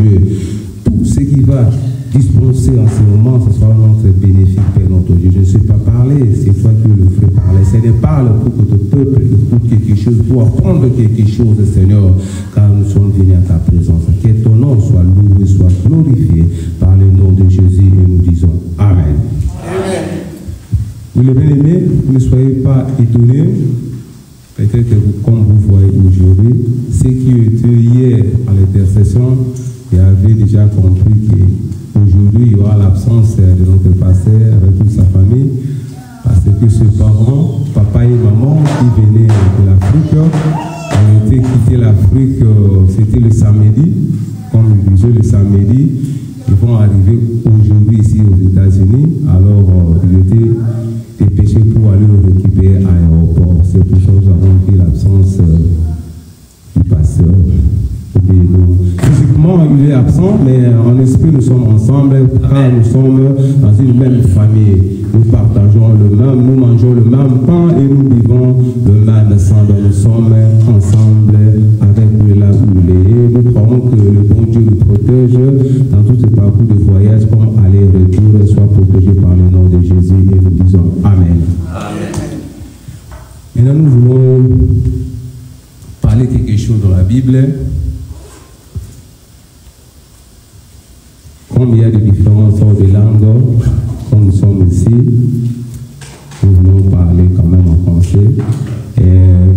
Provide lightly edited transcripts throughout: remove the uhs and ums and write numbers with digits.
Dieu. Tout ce qui va dispenser en ce moment, ce sera notre bénéfice, Père notre Dieu. Je ne sais pas parler, c'est toi qui le fais parler. Seigneur, parle pour que ton peuple écoute quelque chose, pour apprendre quelque chose, Seigneur, car nous sommes venus à ta présence. Que ton nom soit loué, soit glorifié par le nom de Jésus et nous disons Amen. Amen. Vous les bien-aimés, ne soyez pas étonnés. Peut-être que vous, comme vous voyez aujourd'hui, ceux qui étaient hier à l'intercession, ils avaient déjà compris qu'aujourd'hui, il y aura l'absence de notre pasteur avec toute sa famille, parce que ses parents, papa et maman, qui venaient de l'Afrique, ont été quittés l'Afrique, c'était le samedi, comme je disais, le samedi, ils vont arriver aujourd'hui ici aux États-Unis, alors ils étaient dépêchés pour aller le récupérer à l'aéroport. C'est pour ça que nous avons pris l'absence du pasteur. Physiquement, il est absent, mais en esprit, nous sommes ensemble, car nous sommes dans une même famille. Nous partageons le même, nous mangeons le même pain et nous vivons le même sang. Donc nous sommes ensemble avec lui là où il est. Nous croyons que le bon Dieu nous protège dans tout ce parcours de voyage, comme aller-retour, soit protégé par le nom de Jésus et nous disons Amen. Amen. Maintenant, nous voulons parler quelque chose dans la Bible. Comme il y a de différentes sortes de langues, comme nous sommes ici, nous voulons parler quand même en français. Et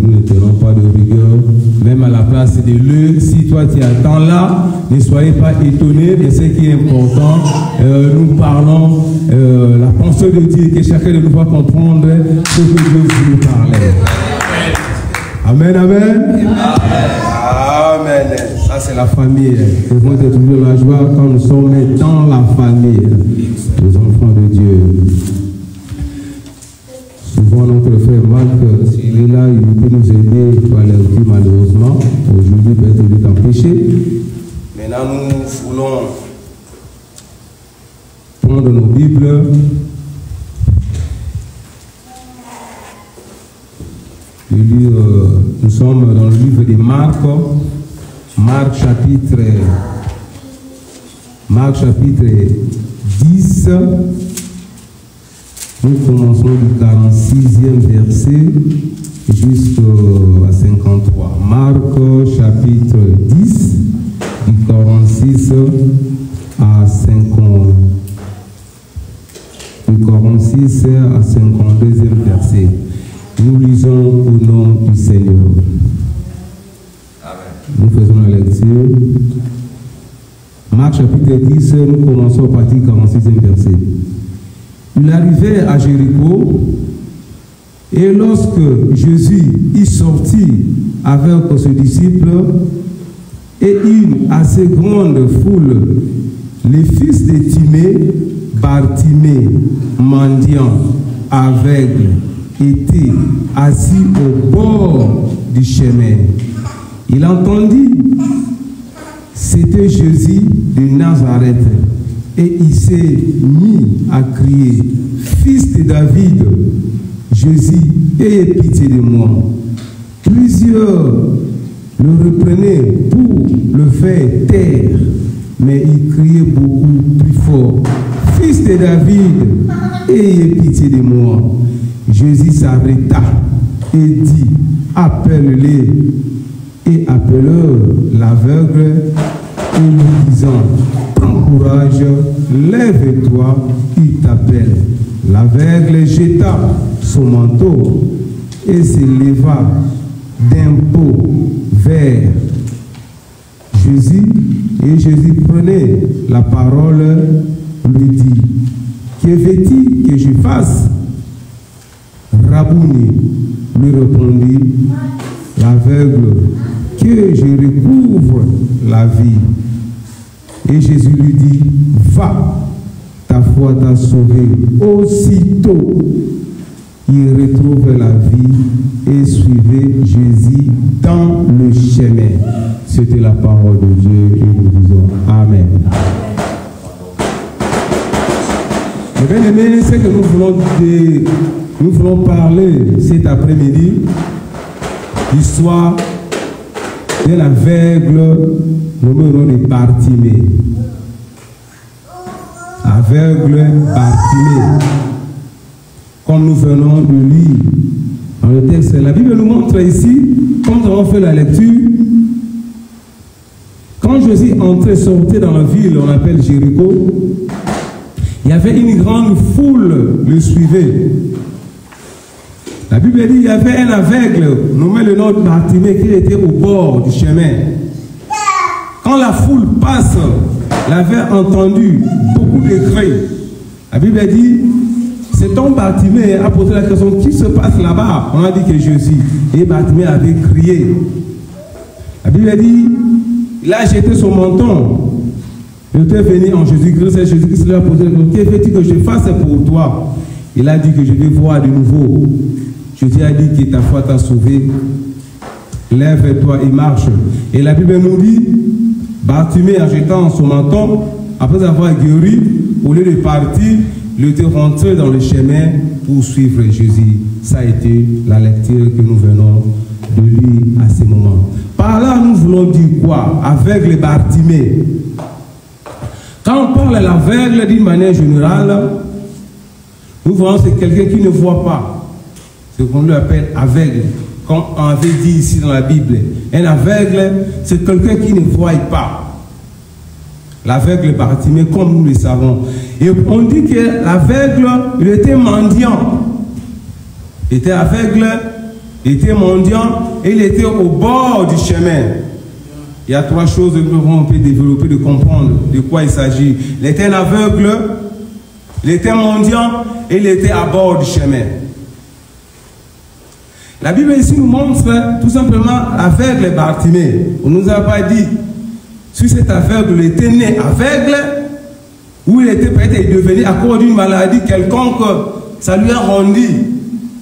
nous ne tenons pas de rigueur, même à la place de l'eux. Si toi tu attends là, ne soyez pas étonnés de ce qui est important. Nous parlons la pensée de Dieu, que chacun de nous va comprendre ce que Dieu veut nous parler. Amen, amen. Amen. Ça, c'est la famille. Nous devons être toujours la joie quand nous sommes dans la famille, les enfants de Dieu. Souvent, notre frère Marc, s'il est là, il peut nous aider. Il faut aller au dire malheureusement. Aujourd'hui, peut-être il est en péché. Maintenant, nous voulons prendre nos Bibles. Nous sommes dans le livre de Marc, Marc chapitre 10. Nous commençons du 46e verset jusqu'à 53. Marc chapitre 10, du 46 à 50. Du 46 à 52e verset. Nous lisons au nom du Seigneur. Amen. Nous faisons la lecture. Marc chapitre 10, nous commençons au partie 46e verset. Il arrivait à Jéricho, et lorsque Jésus y sortit avec ses disciples et une assez grande foule, les fils de Timée, Bartimée, mendiant, aveugle, était assis au bord du chemin. Il entendit, c'était Jésus de Nazareth, et il s'est mis à crier, Fils de David, Jésus, ayez pitié de moi. Plusieurs le reprenaient pour le faire taire, mais il criait beaucoup plus fort, Fils de David, ayez pitié de moi. Jésus s'arrêta et dit, appelle-les, et appeleur l'aveugle, et lui disant, prends courage, lève-toi, il t'appelle. L'aveugle jeta son manteau et se leva d'un bond vers Jésus, et Jésus prenait la parole, lui dit, que veux-tu que je fasse? Rabouni, lui répondit l'aveugle, que je recouvre la vie. Et Jésus lui dit, va, ta foi t'a sauvé. Aussitôt, il retrouve la vie et suivait Jésus dans le chemin. C'était la parole de Dieu et nous disons Amen. Mes bien-aimés, c'est que nous voulons parler cet après-midi, l'histoire d'un aveugle nommé au nom de Bartimée. Aveugle Bartimée. Comme nous venons de lire dans le texte, la Bible nous montre ici, comme nous avons fait la lecture, quand Jésus sortait dans la ville, on appelle Jéricho, il y avait une grande foule le suivait. La Bible dit qu'il y avait un aveugle nommé le nom de Bartimée qui était au bord du chemin. Quand la foule passe, il avait entendu beaucoup de cris. La Bible dit, cet homme Bartimée a posé la question, qui se passe là-bas? On a dit que Jésus. Et Bartimée avait crié. La Bible dit, il a jeté son menton. Il était venu en Jésus-Christ et Jésus-Christ lui a posé la question, que veux-tu que je fasse pour toi? Il a dit que je vais voir de nouveau. Jésus a dit que ta foi t'a sauvé. Lève-toi et marche. Et la Bible nous dit, Bartimée en jetant son menton, après avoir guéri, au lieu de partir, il était rentré dans le chemin pour suivre Jésus. Ça a été la lecture que nous venons de lire à ce moment. Par là, nous voulons dire quoi? Aveugle Bartimée. Quand on parle à l'aveugle d'une manière générale, nous voyons que c'est quelqu'un qui ne voit pas. Ce qu'on lui appelle aveugle. Comme on avait dit ici dans la Bible, un aveugle, c'est quelqu'un qui ne voit pas. L'aveugle Bartimée, comme nous le savons. Et on dit que l'aveugle, il était mendiant. Il était aveugle, il était mendiant, et il était au bord du chemin. Il y a trois choses que nous peut développer, de comprendre de quoi il s'agit. Il était un aveugle, il était mendiant, et il était à bord du chemin. La Bible ici nous montre tout simplement l'aveugle Bartimée. On ne nous a pas dit si cet aveugle était né aveugle ou il était peut-être devenu à cause d'une maladie quelconque, ça lui a rendu.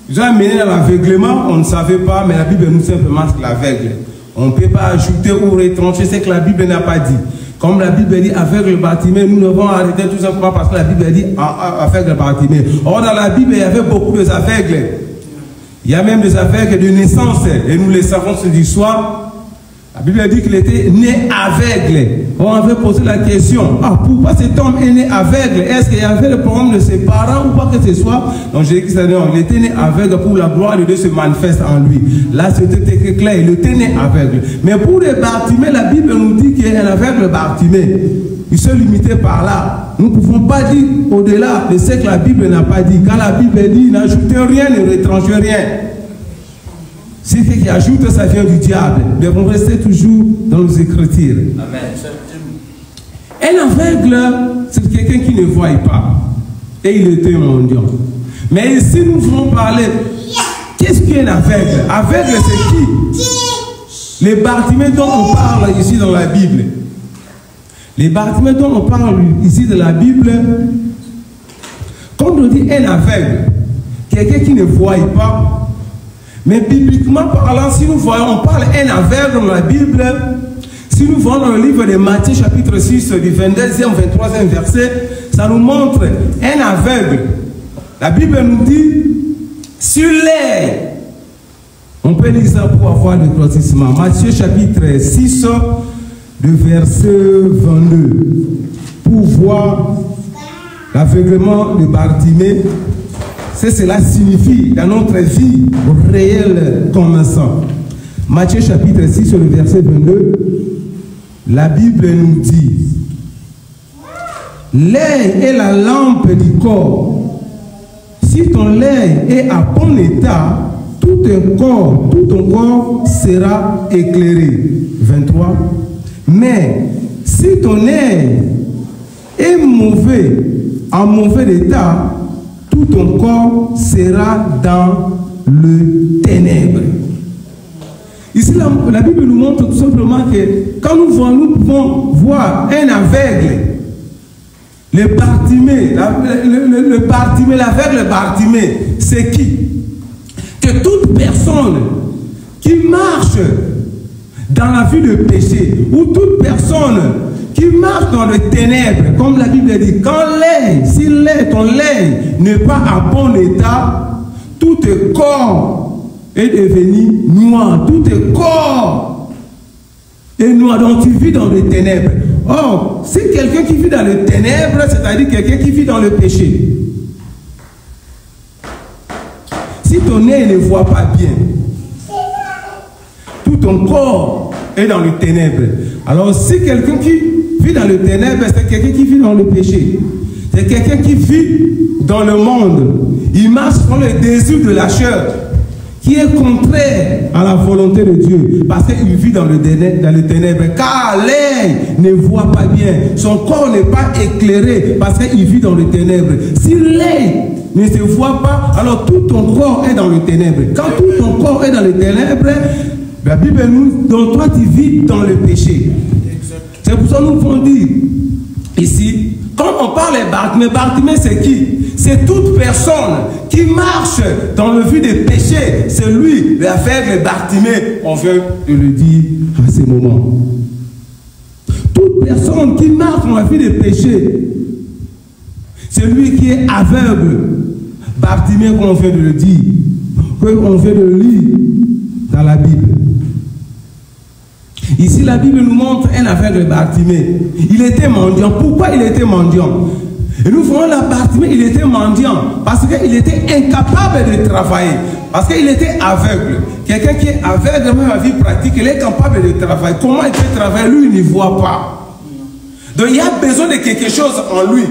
Il a mené à l'aveuglement, on ne savait pas, mais la Bible nous dit simplement c'est l'aveugle. On ne peut pas ajouter ou retrancher ce que la Bible n'a pas dit. Comme la Bible dit aveugle Bartimée, nous devons arrêter tout simplement parce que la Bible dit aveugle Bartimée. Or dans la Bible, il y avait beaucoup d'aveugles. Il y a même des aveugles de naissance, et nous les savons ce du soir. La Bible dit qu'il était né aveugle. On avait posé la question, pourquoi cet homme est né aveugle? Est-ce qu'il y avait le problème de ses parents ou pas que ce soit? Donc j'ai dit que il était né aveugle pour la gloire de Dieu se manifeste en lui. Là c'était très clair, il était né aveugle. Mais pour les Bartimée, la Bible nous dit qu'il y a un aveugle Bartimée. Il se limitait par là. Nous ne pouvons pas dire au-delà de ce que la Bible n'a pas dit. Quand la Bible dit, n'ajoutez rien, ne retranchez rien. Ce qui ajoute, ça vient du diable. Nous devons rester toujours dans nos Écritures. Amen. Un aveugle, c'est quelqu'un qui ne voit pas. Et il était mendiant. Mais ici, nous voulons parler. Qu'est-ce qu'un aveugle? Aveugle, c'est qui? Les Bartimée dont on parle ici dans la Bible. Les Bartimée dont on parle ici de la Bible, quand on dit un aveugle, quelqu'un qui ne voit pas, mais bibliquement parlant, si nous voyons, on parle un aveugle dans la Bible, si nous voyons dans le livre de Matthieu chapitre 6, du 22e au 23e verset, ça nous montre un aveugle. La Bible nous dit, sur l'air, on peut lire ça pour avoir le clôtissement. Matthieu chapitre 6, le verset 22, pour voir l'aveuglement de Bartimée. Cela signifie dans notre vie réelle comme ça. Matthieu chapitre 6, le verset 22, la Bible nous dit, l'œil est la lampe du corps. Si ton œil est à bon état, tout ton corps sera éclairé. 23. Mais si ton œil est en mauvais état, tout ton corps sera dans le ténèbre. Ici, la Bible nous montre tout simplement que quand nous pouvons voir un aveugle, le Bartimée, l'aveugle Bartimée, c'est qui? Que toute personne qui marche dans la vie de péché, ou toute personne qui marche dans les ténèbres, comme la Bible dit, quand si ton lait n'est pas à bon état, tout corps est devenu noir, tout corps et noir, donc tu vis dans les ténèbres. Or, si quelqu'un qui vit dans les ténèbres, c'est-à-dire quelqu'un qui vit dans le péché, si ton nez ne voit pas bien, tout ton corps est dans les ténèbres. Alors, si quelqu'un qui vit dans les ténèbres, c'est quelqu'un qui vit dans le péché. C'est quelqu'un qui vit dans le monde. Il marche dans le désir de la chair, qui est contraire à la volonté de Dieu, parce qu'il vit dans les ténèbres, car l'œil ne voit pas bien, son corps n'est pas éclairé, parce qu'il vit dans les ténèbres. Si l'œil ne se voit pas, alors tout ton corps est dans les ténèbres. Quand tout ton corps est dans les ténèbres, la Bible nous, donc toi tu vis dans le péché. C'est pour ça que nous pouvons dire ici, quand on parle de Bartimée, Bartimée c'est qui? C'est toute personne qui marche dans le vue des péchés. C'est lui, l'aveugle Bartimée, on vient de le dire à ce moment. Toute personne qui marche dans la vie des péchés, c'est lui qui est aveugle. Bartimée, comme on vient de le dire, qu'on vient de le lire dans la Bible. Ici, la Bible nous montre un aveugle Bartimée. Il était mendiant. Pourquoi il était mendiant? Et nous voyons la Bartimée, il était mendiant parce qu'il était incapable de travailler, parce qu'il était aveugle. Quelqu'un qui est aveugle, même à vie pratique, il est capable de travailler. Comment il peut travailler? Lui, il ne voit pas. Donc il y a besoin de quelque chose en lui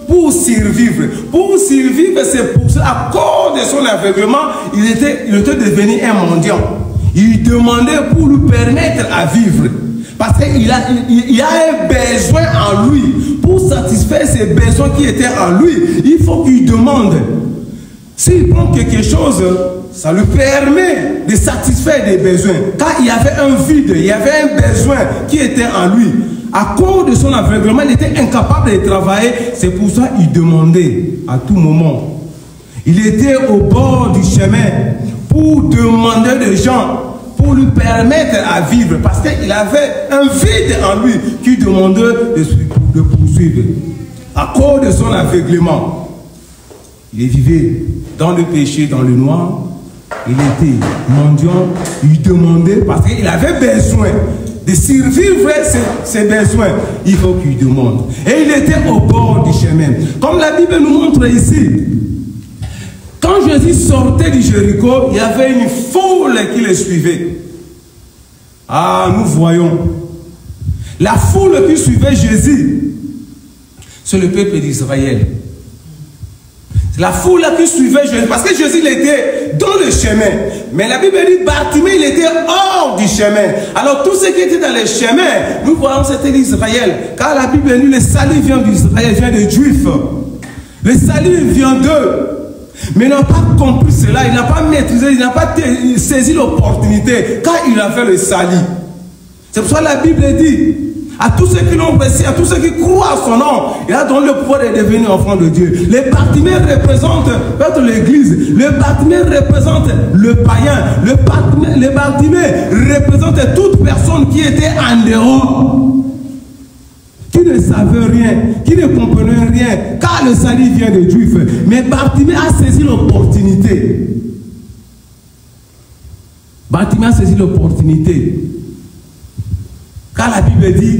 pour survivre. Pour survivre, c'est pour ça, à cause de son aveuglement, il était devenu un mendiant. Il demandait pour lui permettre à vivre. Parce qu'il a un besoin en lui. Pour satisfaire ses besoins qui étaient en lui, il faut qu'il demande. S'il prend quelque chose, ça lui permet de satisfaire des besoins. Car il y avait un vide, il y avait un besoin qui était en lui. À cause de son aveuglement, il était incapable de travailler. C'est pour ça qu'il demandait à tout moment. Il était au bord du chemin pour demander des gens, pour lui permettre à vivre, parce qu'il avait un vide en lui qui demandait de poursuivre. À cause de son aveuglement, il vivait dans le péché, dans le noir, il était mendiant, il demandait, parce qu'il avait besoin de survivre ses besoins, il faut qu'il demande. Et il était au bord du chemin. Comme la Bible nous montre ici, quand Jésus sortait du Jéricho, il y avait une foule qui le suivait. Ah, nous voyons. La foule qui suivait Jésus, c'est le peuple d'Israël. C'est la foule qui suivait Jésus, parce que Jésus il était dans le chemin. Mais la Bible dit, Bartimée, il était hors du chemin. Alors tous ceux qui étaient dans le chemin, nous voyons c'était l'Israël. Car la Bible dit, le salut vient d'Israël, vient des Juifs. Le salut vient d'eux. Mais il n'a pas compris cela, il n'a pas maîtrisé, il n'a pas saisi l'opportunité quand il a fait le salut. C'est pour ça que la Bible dit, à tous ceux qui l'ont reçu, à tous ceux qui croient à son nom, il a donné le pouvoir de devenir enfant de Dieu. Les Bartimée représentent l'église, le Bartimée représente le païen, le Bartimée représente toute personne qui était en dehors, qui ne savait rien, qui ne comprenait rien, car le salut vient des Juifs. Mais Bartimée a saisi l'opportunité. Bartimée a saisi l'opportunité. Car la Bible dit,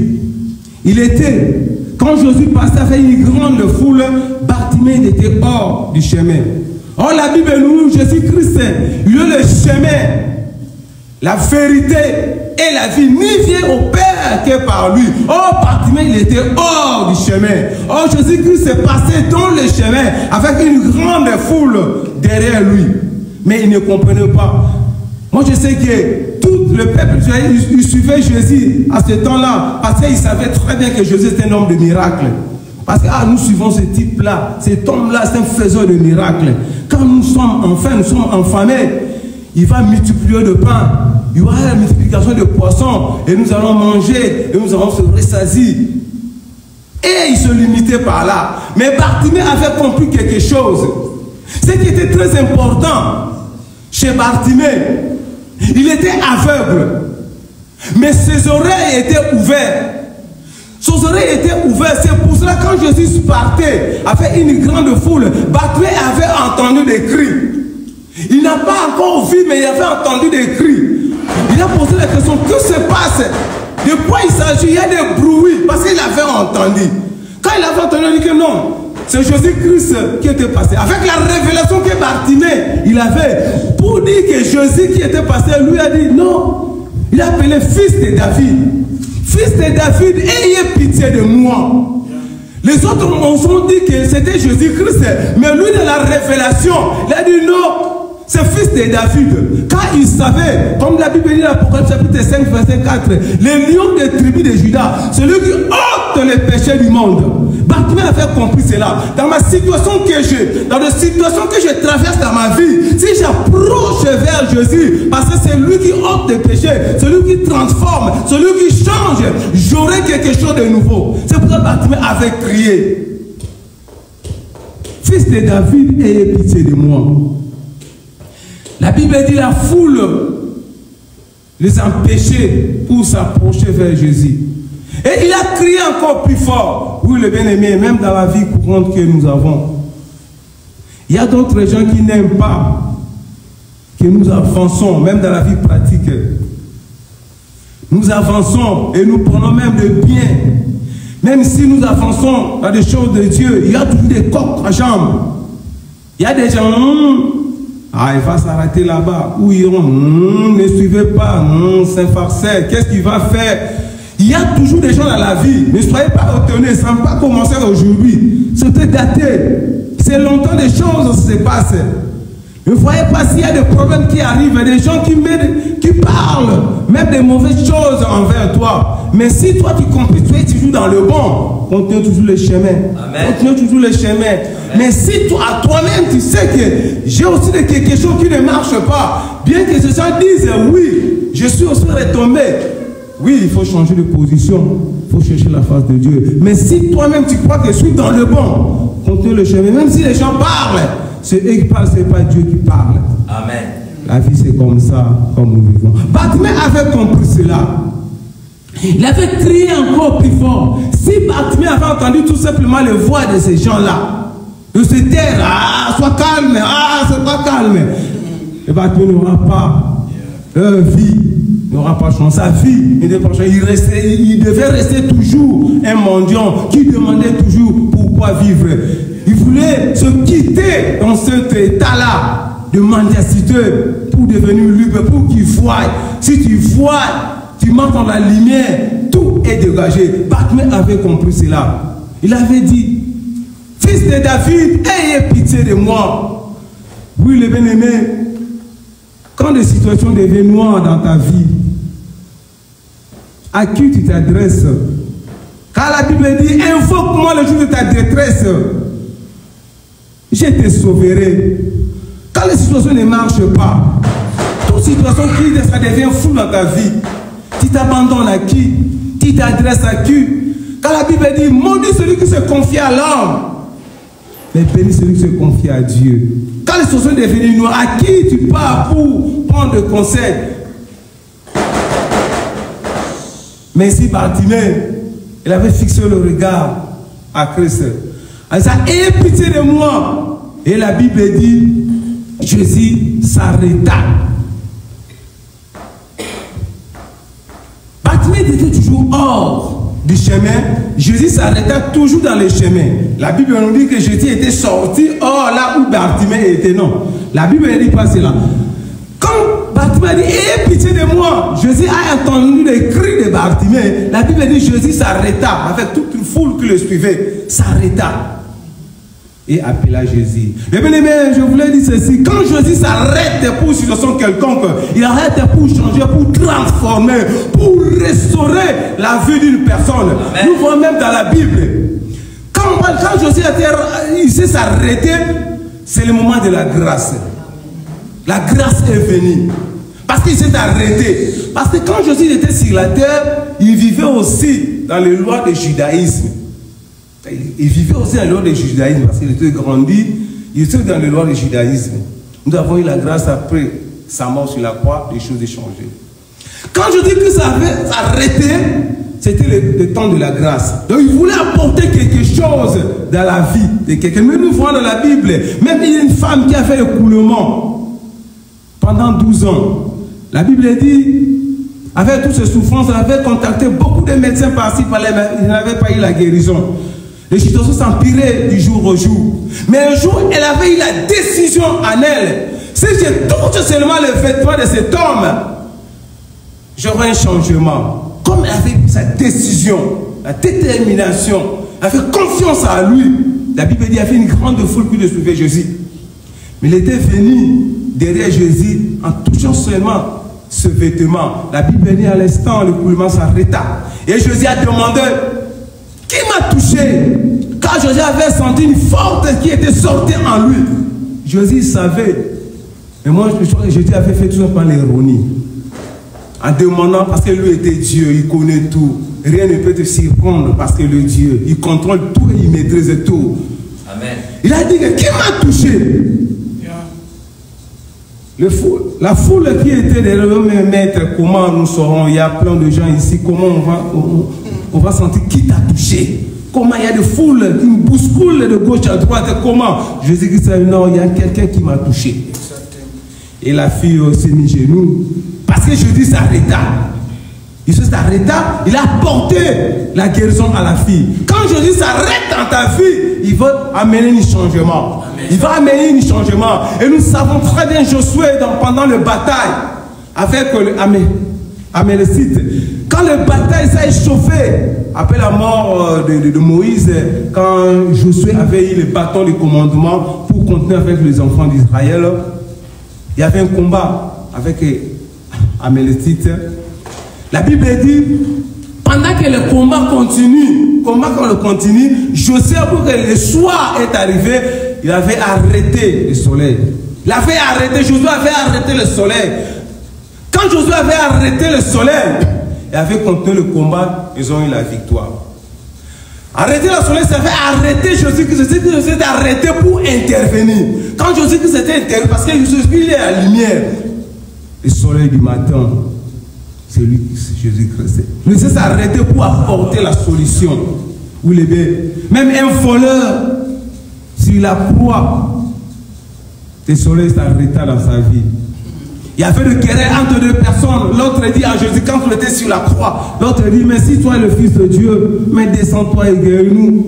il était, quand Jésus passait avec une grande foule, Bartimée était hors du chemin. Or la Bible nous, Jésus-Christ, il est le chemin, la vérité et la vie, ni vient au Père que par lui. Or Bartimée, il était hors du chemin. Or Jésus-Christ est passé dans le chemin avec une grande foule derrière lui. Mais il ne comprenait pas. Moi je sais que tout le peuple, il suivait Jésus à ce temps-là, parce qu'il savait très bien que Jésus était un homme de miracles. Parce que nous suivons ce type-là, cet homme-là, c'est un faiseur de miracles. Quand nous sommes enfants, nous sommes enfamés, il va multiplier de pain, il y aura la multiplication de poissons, et nous allons manger, et nous allons se ressaisir. Et il se limitait par là. Mais Bartimée avait compris quelque chose. Ce qui était très important chez Bartimée, il était aveugle, mais ses oreilles étaient ouvertes. Ses oreilles étaient ouvertes. C'est pour cela quand Jésus partait avec une grande foule, Bartimée avait entendu des cris. Il n'a pas encore vu, mais il avait entendu des cris. Il a posé la question, que se passe? De quoi il s'agit? Il y a des bruits, parce qu'il avait entendu. Quand il avait entendu, il dit que non, c'est Jésus-Christ qui était passé. Avec la révélation que Bartimée, il avait, pour dire que Jésus qui était passé, lui a dit non. Il a appelé fils de David. Fils de David, ayez pitié de moi. Les autres ont dit que c'était Jésus-Christ. Mais lui, de la révélation, il a dit non. C'est fils de David. Quand il savait, comme la Bible dit dans l'Apocalypse chapitre 5, verset 4, les lions des tribus de Juda, celui qui ôte les péchés du monde. Bartimée avait compris cela. Dans ma situation que j'ai, dans les situations que je traverse dans ma vie, si j'approche vers Jésus, parce que c'est lui qui ôte les péchés, celui qui transforme, celui qui change, j'aurai quelque chose de nouveau. C'est pourquoi Bartimée avait crié. Fils de David, ayez pitié de moi. La Bible dit la foule les empêchait pour s'approcher vers Jésus. Et il a crié encore plus fort. Oui, le bien-aimé, même dans la vie courante que nous avons, il y a d'autres gens qui n'aiment pas que nous avançons, même dans la vie pratique. Nous avançons et nous prenons même le bien. Même si nous avançons dans des choses de Dieu, il y a toujours des coques à jambes. Il y a des gens... il va s'arrêter là-bas. Où ils iront? Ne suivez pas. C'est farceur. Qu'est-ce qu'il va faire? Il y a toujours des gens dans la vie. Ne soyez pas étonnés. Ça ne va pas commencer aujourd'hui. C'était daté. C'est longtemps des choses se passent. Ne voyez pas s'il y a des problèmes qui arrivent. Des gens qui parlent même des mauvaises choses envers toi. Mais si toi tu comprends, tu es toujours dans le bon, continue toujours le chemin. Amen. Continue toujours le chemin. Amen. Mais si toi, à toi-même, tu sais que j'ai aussi quelque chose qui ne marche pas, bien que ces gens disent oui, je suis aussi retombé. Oui, il faut changer de position. Il faut chercher la face de Dieu. Mais si toi-même tu crois que je suis dans le bon, continue le chemin. Même si les gens parlent, c'est eux qui parlent, ce n'est pas Dieu qui parle. Amen. La vie c'est comme ça, comme nous vivons. Bartimée avait compris cela. Il avait crié encore plus fort. Si Bartimée avait entendu tout simplement les voix de ces gens-là, de se taire, sois calme, c'est pas calme. Et Bartimée n'aura pas vie, n'aura pas changé sa vie. Il devait rester toujours un mendiant qui demandait toujours pourquoi vivre. Il voulait se quitter dans cet état-là de mendicité pour devenir libre, pour qu'il voie. Si tu vois, tu marches dans la lumière, tout est dégagé. Bartimée avait compris cela. Il avait dit, fils de David, ayez pitié de moi. Oui, le bien-aimé, quand les situations deviennent noires dans ta vie, à qui tu t'adresses? Car la Bible dit, invoque-moi le jour de ta détresse. Je te sauverai. Quand les situations ne marchent pas, toute situation qui ça devient fou dans ta vie, tu t'abandonnes à qui? Tu t'adresses à qui? Quand la Bible dit, maudit celui qui se confie à l'homme, mais bénis celui qui se confie à Dieu. Quand les situations deviennent noires, à qui tu pars pour prendre des conseils? Mais si Bartimée, il avait fixé le regard à Christ, il dit, ayez pitié de moi. Et la Bible dit, Jésus s'arrêta. Bartimée était toujours hors du chemin. Jésus s'arrêta toujours dans le chemin. La Bible nous dit que Jésus était sorti hors là où Bartimée était. Non. La Bible ne dit pas cela. Quand Bartimée dit, ayez pitié de moi, Jésus a entendu les cris de Bartimée. La Bible dit, Jésus s'arrêta avec toute une foule qui le suivait. S'arrêta. Et appela Jésus. Mais bien aimé, je voulais dire ceci. Quand Jésus s'arrête pour une situation quelconque, il arrête pour changer, pour transformer, pour restaurer la vie d'une personne. Amen. Nous voyons même dans la Bible. Quand Jésus s'est arrêté, c'est le moment de la grâce. La grâce est venue. Parce qu'il s'est arrêté. Parce que quand Jésus était sur la terre, il vivait aussi dans les lois du judaïsme. Il vivait aussi dans les lois du judaïsme parce qu'il était grandi, il était dans les lois du judaïsme. Nous avons eu la grâce après sa mort sur la croix, les choses ont changé. Quand je dis que ça avait arrêté, c'était le temps de la grâce. Donc il voulait apporter quelque chose dans la vie de quelqu'un. Mais nous voyons dans la Bible, même il y a une femme qui a fait l'écoulement pendant 12 ans. La Bible dit, avec toutes ses souffrances, elle avait contacté beaucoup de médecins par-ci, par-là, mais il n'avait pas eu la guérison. Les situations s'empiraient du jour au jour. Mais un jour, elle avait eu la décision en elle. Si je touche seulement le vêtement de cet homme, j'aurai un changement. Comme elle avait sa décision, la détermination, elle avait confiance en lui. La Bible dit qu'il y avait une grande foule qui le suivait Jésus. Mais il était venu derrière Jésus en touchant seulement ce vêtement. La Bible dit à l'instant, le coulement s'arrêta. Et Jésus a demandé, qui m'a touché? Car Jésus avait senti une force qui était sortie en lui. Jésus savait. Mais moi, je crois que Jésus avait fait tout ça par l'ironie. En demandant, parce que lui était Dieu, il connaît tout. Rien ne peut te surprendre parce que le Dieu, il contrôle tout et il maîtrise tout. Amen. Il a dit que qui m'a touché? La foule qui était derrière le maître, comment nous saurons? Il y a plein de gens ici, comment on va sentir qui t'a touché? Comment il y a des foules qui me bousculent de gauche à droite? Comment? Jésus dit non, il y a quelqu'un qui m'a touché. Et la fille s'est mise genoux parce que Jésus s'arrêta. Il s'arrêta, il a porté la guérison à la fille. Quand Jésus s'arrête dans ta vie, il va amener un changement. Il va amener un changement. Et nous savons très bien Josué pendant la bataille avec Amalekite. Quand la bataille s'est échauffée, après la mort de Moïse, quand Josué avait eu le bâton de commandement pour continuer avec les enfants d'Israël, il y avait un combat avec Amalekite. La Bible dit, pendant que le combat continue, Josué, pour que le soir est arrivé, il avait arrêté le soleil. Il avait arrêté, Josué avait arrêté le soleil. Quand Josué avait arrêté le soleil, il avait continué le combat, ils ont eu la victoire. Arrêter le soleil, ça fait arrêter Jésus qui s'était arrêté pour intervenir. Quand Jésus qui s'était intervenu, parce que Jésus il est à la lumière, le soleil du matin, c'est lui, Jésus-Christ. Il s'est arrêté pour apporter la solution. Vous l'aimez. Même un voleur, sur la croix, le soleil s'arrêta dans sa vie. Il y avait une querelle entre deux personnes. L'autre dit à Jésus, quand il était sur la croix, l'autre dit, mais si toi es le Fils de Dieu, mais descends-toi et guéris-nous.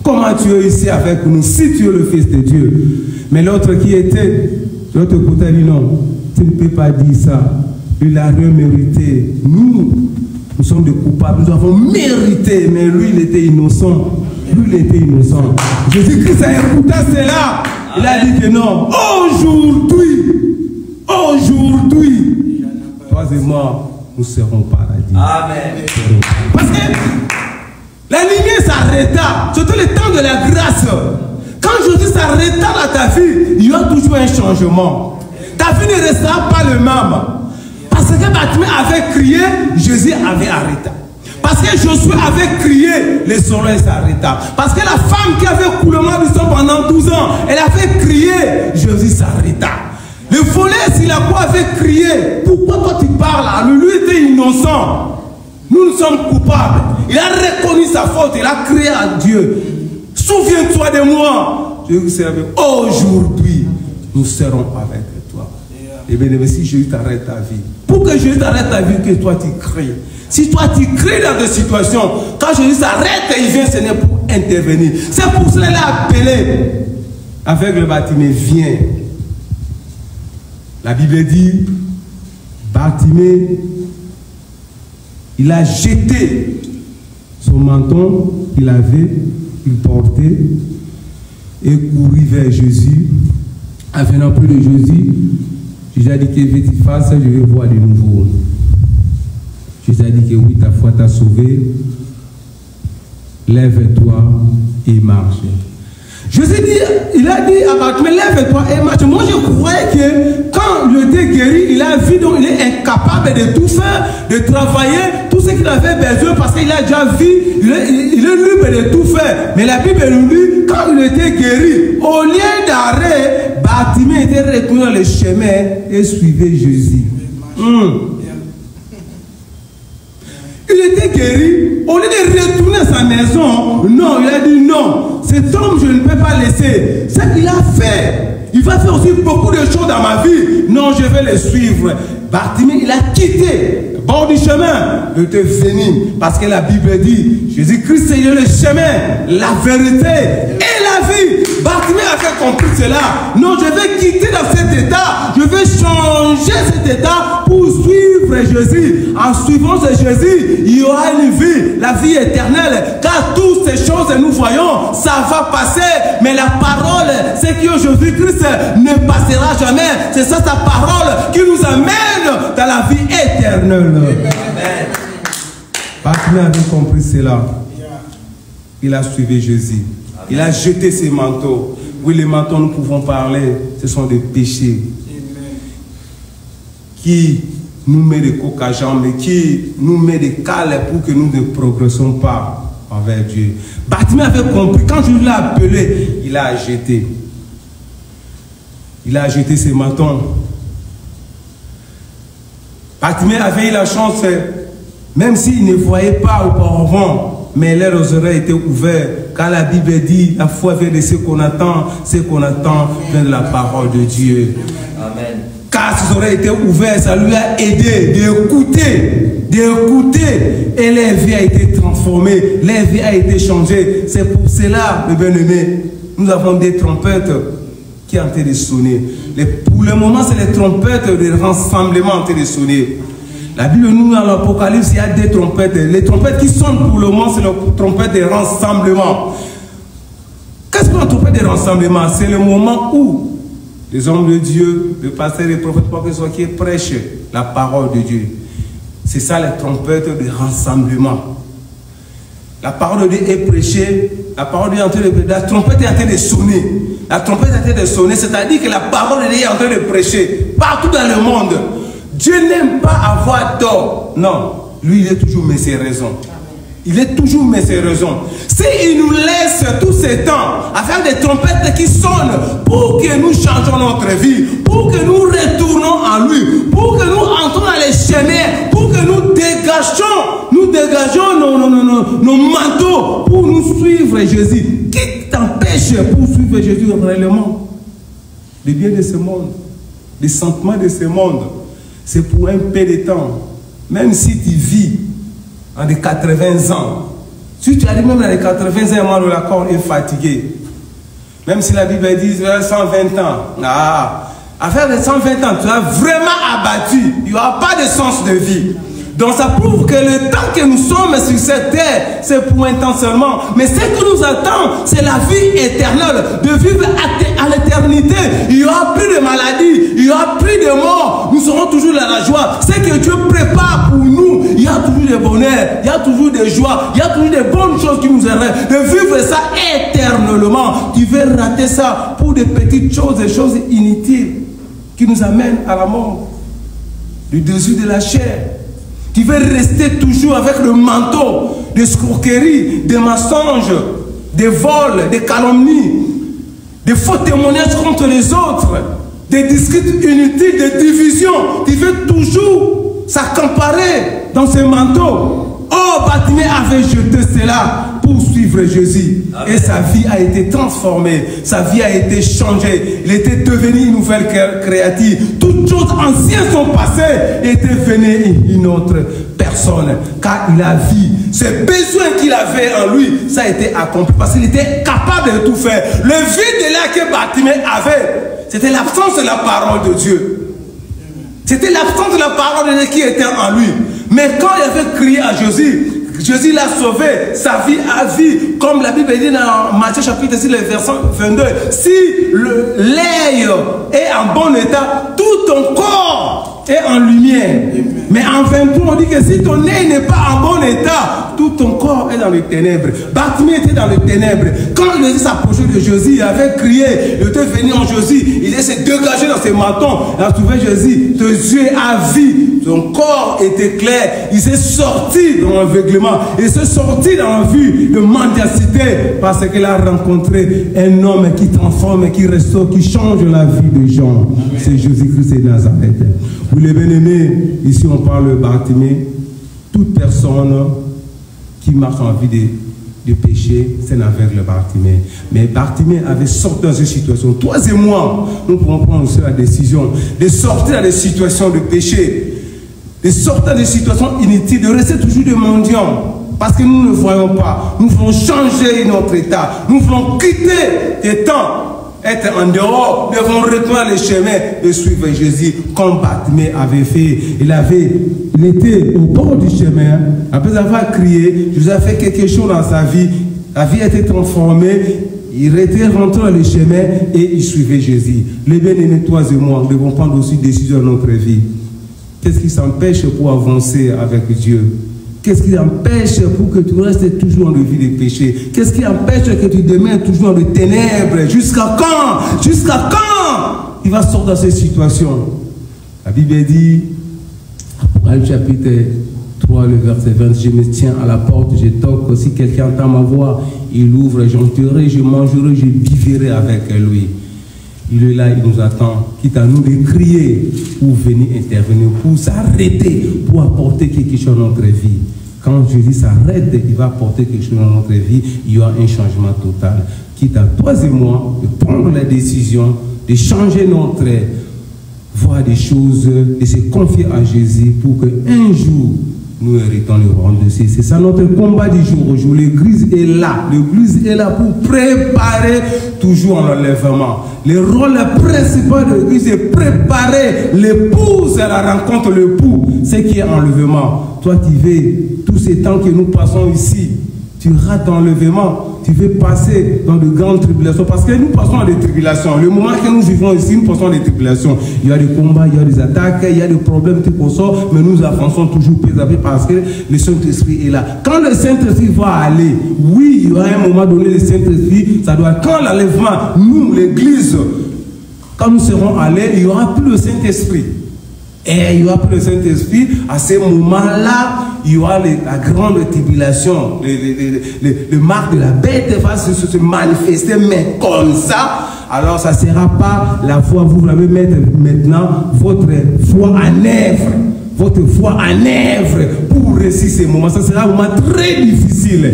Comment tu es ici avec nous, si tu es le Fils de Dieu? Mais l'autre qui était, l'autre côté dit, non, tu ne peux pas dire ça. Il a rien mérité. Nous sommes des coupables, nous avons mérité, mais lui, il était innocent. Lui, il était innocent. Jésus-Christ a écouté cela. Il a dit que non, aujourd'hui, toi et moi, nous serons au paradis. Amen. Parce que la lumière s'arrêta, surtout le temps de la grâce. Quand Jésus s'arrêta dans ta vie, il y a toujours un changement. Ta vie ne restera pas le même. Parce que Bartimée avait crié, Jésus avait arrêté. Parce que Josué avait crié, le soleil s'arrêta. Parce que la femme qui avait coulement du sang pendant 12 ans, elle avait crié, Jésus s'arrêta. Le voleur sur la croix avait crié, pourquoi toi tu parles? Lui était innocent. Nous sommes coupables. Il a reconnu sa faute, il a crié à Dieu. Souviens-toi de moi. Aujourd'hui, nous serons avec toi. Et bien, si Jésus t'arrête ta vie, pour que Jésus t'arrête ta vie, que toi tu cries. Si toi tu cries dans des situations, quand Jésus s'arrête, il vient, ce n'est pour intervenir. C'est pour cela qu'il a appelé avec le Bartimée, viens. La Bible dit, Bartimée, il a jeté son menton qu'il avait, qu'il portait, et couru vers Jésus. En venant plus de Jésus, Jésus a dit que tu fasses, je vais voir de nouveau. Jésus a dit que oui, ta foi t'a sauvé. Lève-toi et marche. Jésus dit, il a dit à Bartimée, lève-toi et marche. Moi, je croyais que quand il était guéri, il a vu, donc il est incapable de tout faire, de travailler, tout ce qu'il avait besoin, parce qu'il a déjà vu, il est libre de tout faire. Mais la Bible nous dit, quand il était guéri, au lieu d'arrêt, Bartimée était retourné dans le chemin et suivait Jésus. Il était guéri, au lieu de retourner à sa maison, non, il a dit non, cet homme je ne peux pas laisser. C'est qu'il a fait. Il va faire aussi beaucoup de choses dans ma vie. Non, je vais le suivre. Bartimée, il a quitté bord du chemin, il était venu. Parce que la Bible dit, Jésus-Christ est le chemin, la vérité et la vie. Bartimée avait compris cela. Non, je vais quitter dans cet état. Je vais changer cet état pour suivre Jésus. En suivant ce Jésus, il y aura une vie, la vie éternelle. Car toutes ces choses que nous voyons, ça va passer. Mais la parole, c'est que Jésus-Christ ne passera jamais. C'est ça sa parole qui nous amène dans la vie éternelle. Amen. Bartimée avait compris cela. Il a suivi Jésus. Il a jeté ses manteaux. Oui, les manteaux, nous pouvons parler, ce sont des péchés qui nous met des coques à jambes, mais qui nous met des cales pour que nous ne progressons pas envers Dieu. Bartimée avait compris. Quand Jésus l'a appelé, il a jeté. Il a jeté ses manteaux. Bartimée avait eu la chance, même s'il ne voyait pas auparavant, mais leurs oreilles étaient ouvertes. Car la Bible dit, la foi vient de ce qu'on attend vient de la parole de Dieu. Amen. Car ses oreilles étaient ouvertes, ça lui a aidé d'écouter, et leur vie a été transformée, leur vie a été changée. C'est pour cela, mes bien-aimés, nous avons des trompettes qui sont en train de sonner. Pour le moment, c'est les trompettes de rassemblement en train de sonner. La Bible nous, dans l'Apocalypse, il y a des trompettes. Les trompettes qui sonnent pour le moment, c'est les trompettes de rassemblement. Qu'est-ce que la trompette de rassemblement? C'est le moment où les hommes de Dieu, les pasteurs, les prophètes, qui prêchent la parole de Dieu. C'est ça les trompettes de rassemblement. La parole de Dieu est prêchée, la parole de Dieu est en train de, la trompette est en train de sonner. La trompette est en train de sonner, c'est-à-dire que la parole de Dieu est en train de prêcher partout dans le monde. Dieu n'aime pas avoir tort. Non, lui, il est toujours mis ses raisons. Il est toujours mis ses raisons. S'il nous laisse tout ce temps à faire des trompettes qui sonnent pour que nous changeons notre vie, pour que nous retournons en lui, pour que nous entrons dans les chemins, pour que nous dégageons nos manteaux pour nous suivre Jésus. Qui t'empêche pour suivre Jésus réellement? Le bien de ce monde, les sentiments de ce monde, c'est pour un peu de temps. Même si tu vis dans des 80 ans, si tu arrives même dans les 80 ans, le corps est fatigué. Même si la Bible dit 120 ans, à faire les 120 ans, tu as vraiment abattu. Il n'y aura pas de sens de vie. Donc ça prouve que le temps que nous sommes sur cette terre, c'est pour un temps seulement. Mais ce que nous attend, c'est la vie éternelle, de vivre à l'éternité. Il n'y aura plus de maladies, il n'y aura plus de mort. Nous serons toujours dans la joie. Ce que Dieu prépare pour nous, il y a toujours des bonheurs, il y a toujours des joies, il y a toujours des bonnes choses qui nous aident. De vivre ça éternellement. Tu veux rater ça pour des petites choses, des choses inutiles qui nous amènent à la mort. Le désir de la chair. Tu veux rester toujours avec le manteau de escroquerie, de mensonges, des vols, des calomnies, des faux témoignages contre les autres, des disputes inutiles, des divisions. Tu veux toujours s'accaparer dans ce manteau. Oh, Bartimée avait jeté cela pour suivre Jésus. Amen. Et sa vie a été transformée. Sa vie a été changée. Il était devenu une nouvelle créature. Toutes choses anciennes sont passées. Il était devenu une autre personne. Car il a vu ce besoin qu'il avait en lui. Ça a été accompli. Parce qu'il était capable de tout faire. Le vide là que Bartimée avait, c'était l'absence de la parole de Dieu. C'était l'absence de la parole de Dieu qui était en lui. Mais quand il avait crié à Jésus, Jésus l'a sauvé, sa vie a vie, comme la Bible dit dans Matthieu chapitre 6, le verset 22. Si l'œil est en bon état, tout ton corps est en lumière. Mais en 23, on dit que si ton œil n'est pas en bon état, tout ton corps est dans les ténèbres. Bartimée était dans les ténèbres. Quand Jésus s'approchait de Jésus, il avait crié, il était venu en Jésus, il s'est dégagé dans ses matons, il a trouvé Jésus, tes yeux à vie. Son corps était clair. Il s'est sorti dans l'aveuglement. Il s'est sorti dans la vue de mendicité parce qu'il a rencontré un homme qui transforme, qui restaure, qui change la vie des gens. C'est Jésus-Christ de Nazareth. Vous les bien-aimés, ici on parle de Bartimée. Toute personne qui marche en vie de péché, c'est un aveugle Bartimée. Mais Bartimée avait sorti dans une situation. Toi et moi, nous pouvons prendre aussi la décision de sortir dans des situations de péché. de sortir de situations inutiles, de rester toujours des mendiants. Parce que nous ne voyons pas. Nous voulons changer notre état. Nous voulons quitter des temps, être en dehors. Nous devons retourner les chemins et suivre Jésus comme Bartimée avait fait. Il était au bord du chemin. Après avoir crié, Jésus a fait quelque chose dans sa vie. La vie a été transformée. Il était rentré dans le chemin et il suivait Jésus. Les bien-aimés, toi et moi, nous devons prendre aussi des décisions dans notre vie. Qu'est-ce qui s'empêche pour avancer avec Dieu? Qu'est-ce qui empêche pour que tu restes toujours dans le vie des péchés? Qu'est-ce qui empêche que tu demeures toujours dans les ténèbres? Jusqu'à quand? Jusqu'à quand il va sortir de ces situations? La Bible dit, Apocalypse chapitre 3, le verset 20, je me tiens à la porte, je toque, si quelqu'un entend ma voix, il ouvre, j'entrerai, je mangerai, je vivrai avec lui. Il est là, il nous attend, quitte à nous de crier pour venir intervenir, pour s'arrêter, pour apporter quelque chose dans notre vie. Quand Jésus s'arrête, il va apporter quelque chose dans notre vie, il y aura un changement total. Quitte à toi et moi de prendre la décision de changer notre voie des choses, de se confier à Jésus pour qu'un jour, nous héritons le royaume de Dieu. C'est ça notre combat du jour au jour. L'église est là. L'église est là pour préparer toujours l'enlèvement. Le rôle principal de l'église est préparer l'épouse à la rencontre de l'époux. Ce qui est enlèvement. Toi qui veux, tous ces temps que nous passons ici, tu rates l'enlèvement. Tu veux passer dans de grandes tribulations. Parce que nous passons à des tribulations. Le moment que nous vivons ici, nous passons à des tribulations. Il y a des combats, il y a des attaques, il y a des problèmes qui sort, mais nous avançons toujours peu à peu parce que le Saint-Esprit est là. Quand le Saint-Esprit va aller, oui, il y aura un moment donné, le Saint-Esprit, ça doit être quand l'enlèvement, nous, l'église, quand nous serons allés, il n'y aura plus le Saint-Esprit. Et il n'y aura plus le Saint-Esprit. À ce moment-là, il y aura la grande tribulation. Le marque de la bête va se manifester, mais comme ça, alors ça ne sera pas la foi. Vous l'avez mettre maintenant votre foi en œuvre. Votre foi en œuvre pour réussir ces moments. Ça sera un moment très difficile.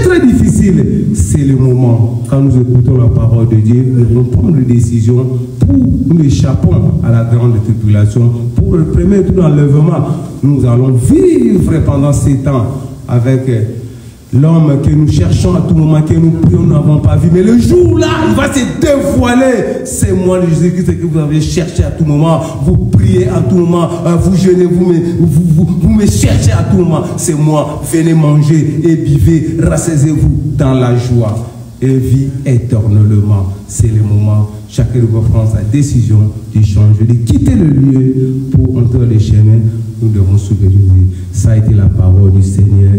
Très difficile. C'est le moment, quand nous écoutons la parole de Dieu, nous devons prendre des décisions pour nous échapper à la grande tribulation. Pour le premier tour d'enlèvement, nous allons vivre pendant ces temps avec l'homme que nous cherchons à tout moment, que nous prions, nous n'avons pas vu. Mais le jour-là, il va se dévoiler. C'est moi, le Jésus-Christ, que vous avez cherché à tout moment. Vous priez à tout moment, vous jeûnez, vous me cherchez à tout moment. C'est moi. Venez manger et buvez, rassasiez-vous dans la joie et vie éternellement. C'est le moment. Chacun de vous prend sa décision de changer, de quitter le lieu pour entrer les chemins. Nous devons suivre Jésus. Ça a été la parole du Seigneur.